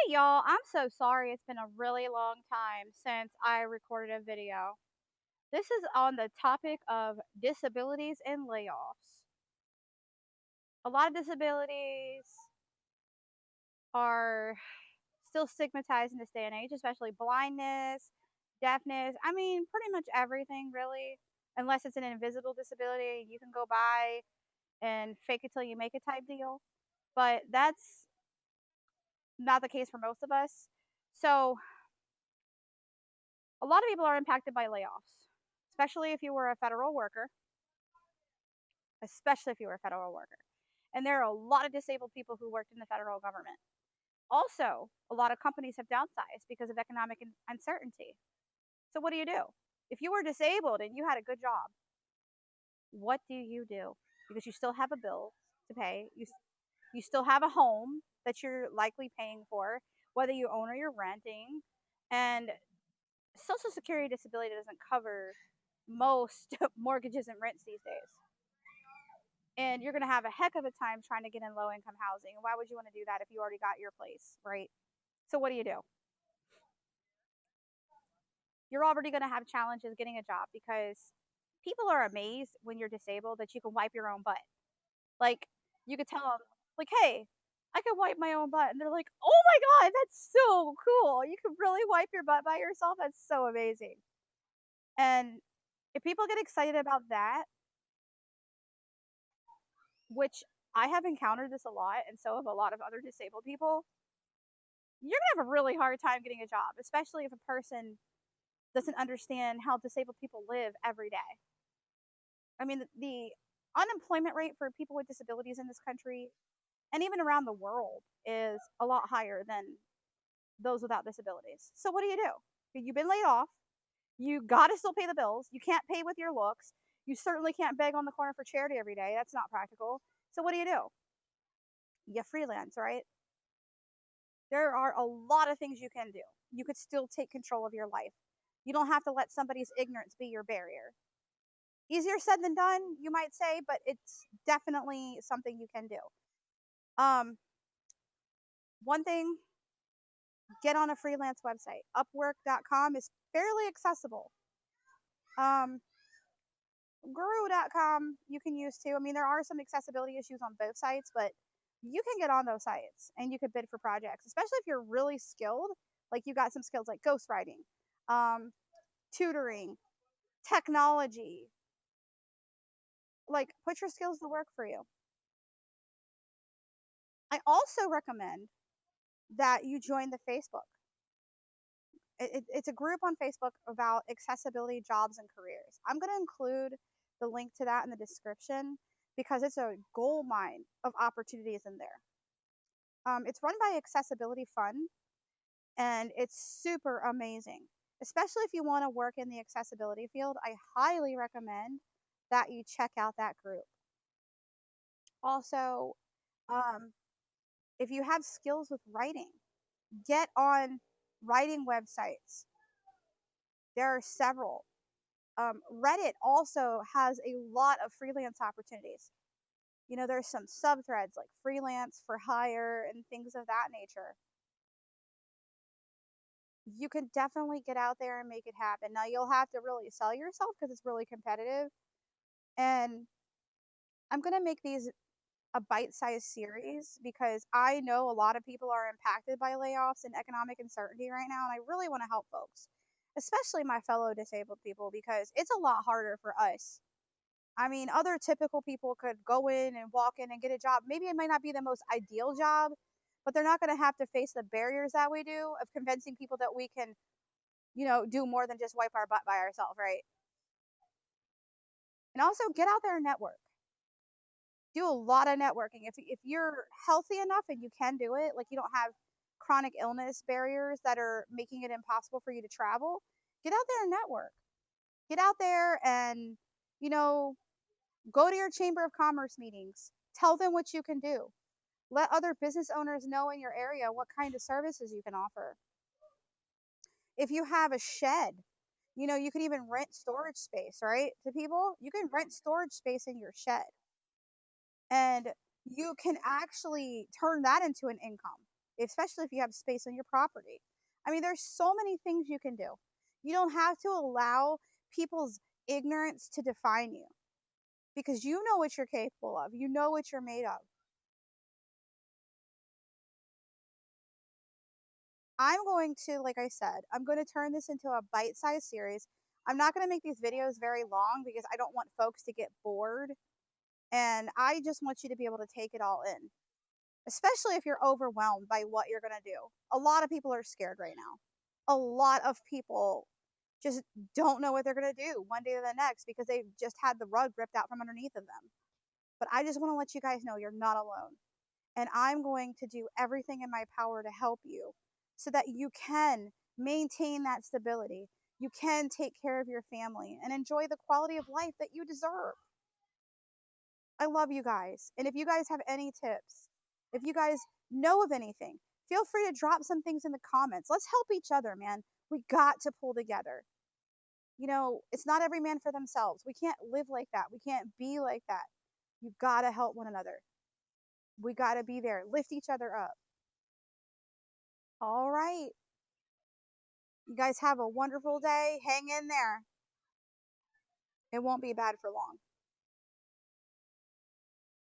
Hey y'all, I'm so sorry it's been a really long time since I recorded a video. This is on the topic of disabilities and layoffs. A lot of disabilities are still stigmatized in this day and age, especially blindness, deafness. I mean, pretty much everything, really, unless it's an invisible disability. You can go by and fake it till you make it type deal. But that's not the case for most of us. So, a lot of people are impacted by layoffs, especially if you were a federal worker, especially if you were a federal worker. And there are a lot of disabled people who worked in the federal government. Also, a lot of companies have downsized because of economic uncertainty. So, what do you do? If you were disabled and you had a good job, what do you do? Because you still have a bill to pay, you still have a home that you're likely paying for, whether you own or you're renting. And Social Security disability doesn't cover most mortgages and rents these days. And you're going to have a heck of a time trying to get in low income housing. Why would you want to do that if you already got your place, right? So, what do? You're already going to have challenges getting a job because people are amazed when you're disabled that you can wipe your own butt. Like, you could tell them, like, hey, I can wipe my own butt. And they're like, oh my God, that's so cool. You can really wipe your butt by yourself. That's so amazing. And if people get excited about that, which I have encountered this a lot, and so have a lot of other disabled people, you're going to have a really hard time getting a job, especially if a person doesn't understand how disabled people live every day. I mean, the unemployment rate for people with disabilities in this country and even around the world is a lot higher than those without disabilities. So, what do? You've been laid off. You got to still pay the bills. You can't pay with your looks. You certainly can't beg on the corner for charity every day. That's not practical. So, what do? You freelance, right? There are a lot of things you can do. You could still take control of your life. You don't have to let somebody's ignorance be your barrier. Easier said than done, you might say, but it's definitely something you can do. Um, One thing, get on a freelance website. Upwork.com is fairly accessible. Um, Guru.com you can use too. I mean, there are some accessibility issues on both sites, but you can get on those sites and you could bid for projects, especially if you're really skilled. Like you got some skills like ghostwriting, um, tutoring, technology. Like, put your skills to work for you. I also recommend that you join the Facebook. It's a group on Facebook about accessibility, jobs, and careers. I'm going to include the link to that in the description because it's a gold mine of opportunities in there. It's run by Accessibility Fund, and it's super amazing. Especially if you want to work in the accessibility field, I highly recommend that you check out that group. Also, um, if you have skills with writing, get on writing websites. There are several. Reddit also has a lot of freelance opportunities. You know, there's some subthreads like freelance for hire and things of that nature. You can definitely get out there and make it happen. Now, you'll have to really sell yourself because it's really competitive. And I'm going to make these a bite sized series because I know a lot of people are impacted by layoffs and economic uncertainty right now. And I really want to help folks, especially my fellow disabled people, because it's a lot harder for us. I mean, other typical people could go in and walk in and get a job. Maybe it might not be the most ideal job, but they're not going to have to face the barriers that we do of convincing people that we can, do more than just wipe our butt by ourselves, right? And also get out there and network. Do a lot of networking. If you're healthy enough and you can do it, like you don't have chronic illness barriers that are making it impossible for you to travel, get out there and network. Get out there and, you know, go to your chamber of commerce meetings. Tell them what you can do. Let other business owners know in your area what kind of services you can offer. If you have a shed, you can even rent storage space, right? To people, you can rent storage space in your shed. And you can actually turn that into an income especially if you have space on your property. I mean, there's so many things you can do. You don't have to allow people's ignorance to define you because you know what you're capable of, you know what you're made of. I'm going to, like I said, I'm going to turn this into a bite sized series. I'm not going to make these videos very long because I don't want folks to get bored. And I just want you to be able to take it all in, especially if you're overwhelmed by what you're going to do. A lot of people are scared right now. A lot of people just don't know what they're going to do one day to the next because they've just had the rug ripped out from underneath of them. But I just want to let you guys know you're not alone. And I'm going to do everything in my power to help you so that you can maintain that stability. You can take care of your family and enjoy the quality of life that you deserve. I love you guys. And if you guys have any tips, if you guys know of anything, feel free to drop some things in the comments. Let's help each other, man. We got to pull together. You know, it's not every man for themselves. We can't live like that. We can't be like that. You got to help one another. We got to be there. Lift each other up. All right. You guys have a wonderful day. Hang in there. It won't be bad for long.